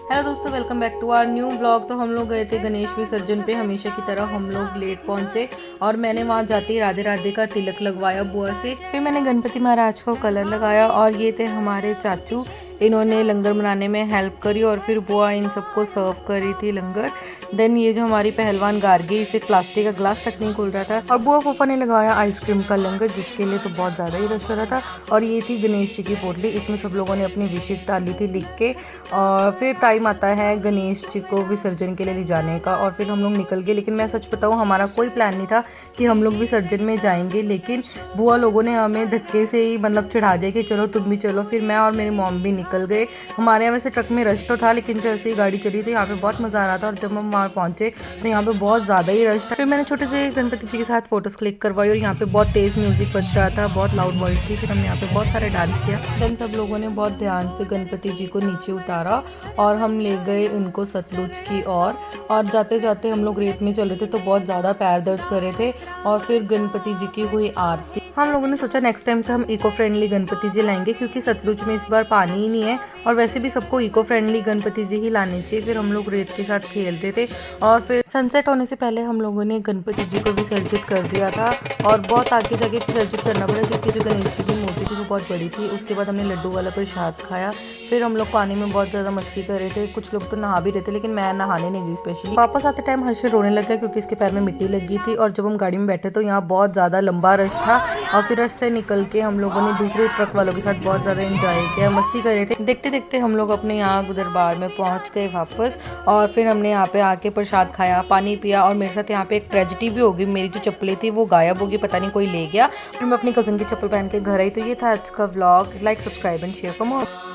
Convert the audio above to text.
Hello दोस्तों, welcome back to our new blog. तो हम लोग गए थे गणेश विसर्जन पे। हमेशा की तरह हम लोग लेट पहुंचे और मैंने वहां जाते ही राधे राधे का तिलक लगवाया बुआ से। फिर मैंने गणपति महाराज को कलर लगाया और ये थे हमारे चाचू, इन्होंने लंगर बनाने में हेल्प करी और फिर बुआ इन सबको सर्व करी थी लंगर। देन ये जो हमारी पहलवान गार्गी, इसे प्लास्टिक का ग्लास तक नहीं खुल रहा था और बुआ फूफा ने लगाया आइसक्रीम का लंगर, जिसके लिए तो बहुत ज़्यादा ही रश हो रहा था। और ये थी गणेश जी की पोटली, इसमें सब लोगों ने अपनी विशेष डाली थी लिख के। और फिर टाइम आता है गणेश जी को विसर्जन के लिए ले जाने का और फिर हम लोग निकल गए। लेकिन मैं सच बताऊँ, हमारा कोई प्लान नहीं था कि हम लोग विसर्जन में जाएंगे, लेकिन बुआ लोगों ने हमें धक्के से ही मतलब चढ़ा दिया कि चलो तुम भी चलो। फिर मैं और मेरी मॉम भी निकल गए। हमारे यहाँ वैसे ट्रक में रश तो था, लेकिन जैसे ही गाड़ी चली तो यहाँ पे बहुत मज़ा आ रहा था। और जब हम वहाँ पहुँचे तो यहाँ पे बहुत ज़्यादा ही रश था। फिर मैंने छोटे से गणपति जी के साथ फोटोज़ क्लिक करवाई और यहाँ पे बहुत तेज़ म्यूज़िक बज रहा था, बहुत लाउड वॉइस थी। फिर हमने यहाँ पे बहुत सारे डांस किया। देन सब लोगों ने बहुत ध्यान से गणपति जी को नीचे उतारा और हम ले गए उनको सतलुज की ओर। और जाते जाते हम लोग रेत में चल रहे थे तो बहुत ज़्यादा पैर दर्द कर रहे थे। और फिर गणपति जी की हुई आरती। हम लोगों ने सोचा नेक्स्ट टाइम से हम इको फ्रेंडली गणपति जी लाएंगे, क्योंकि सतलुज में इस बार पानी ही नहीं है और वैसे भी सबको इको फ्रेंडली गणपति जी ही लाने चाहिए। फिर हम लोग रेत के साथ खेल रहे थे और फिर सनसेट होने से पहले हम लोगों ने गणपति जी को विसर्जित कर दिया था। और बहुत आगे जाके विसर्जित करना पड़ा, क्योंकि जो गणेश जी की मूर्ति थी वो बहुत बड़ी थी। उसके बाद हमने लड्डू वाला प्रसाद खाया। फिर हम लोग पानी में बहुत ज़्यादा मस्ती कर रहे थे, कुछ लोग तो नहा भी रहे थे, लेकिन मैं नहाने नहीं गई स्पेशली। वापस आते टाइम हर्षल रोने लग गया क्योंकि इसके पैर में मिट्टी लग गई थी। और जब हम गाड़ी में बैठे तो यहाँ बहुत ज़्यादा लंबा रश था और फिर रश से निकल के हम लोगों ने दूसरे ट्रक वालों के साथ बहुत ज़्यादा एंजॉय किया, मस्ती कर रहे थे। देखते देखते हम लोग अपने यहाँ दरबार में पहुँच गए वापस। और फिर हमने यहाँ पे आके प्रसाद खाया, पानी पिया। और मेरे साथ यहाँ पे एक ट्रेजेडी भी होगी, मेरी जो चप्पलें थी वो गायब होगी, पता नहीं कोई ले गया। फिर मैं अपनी कज़न की चप्पल पहन के घर आई। तो ये था आज का vlog. Like, subscribe and share for more.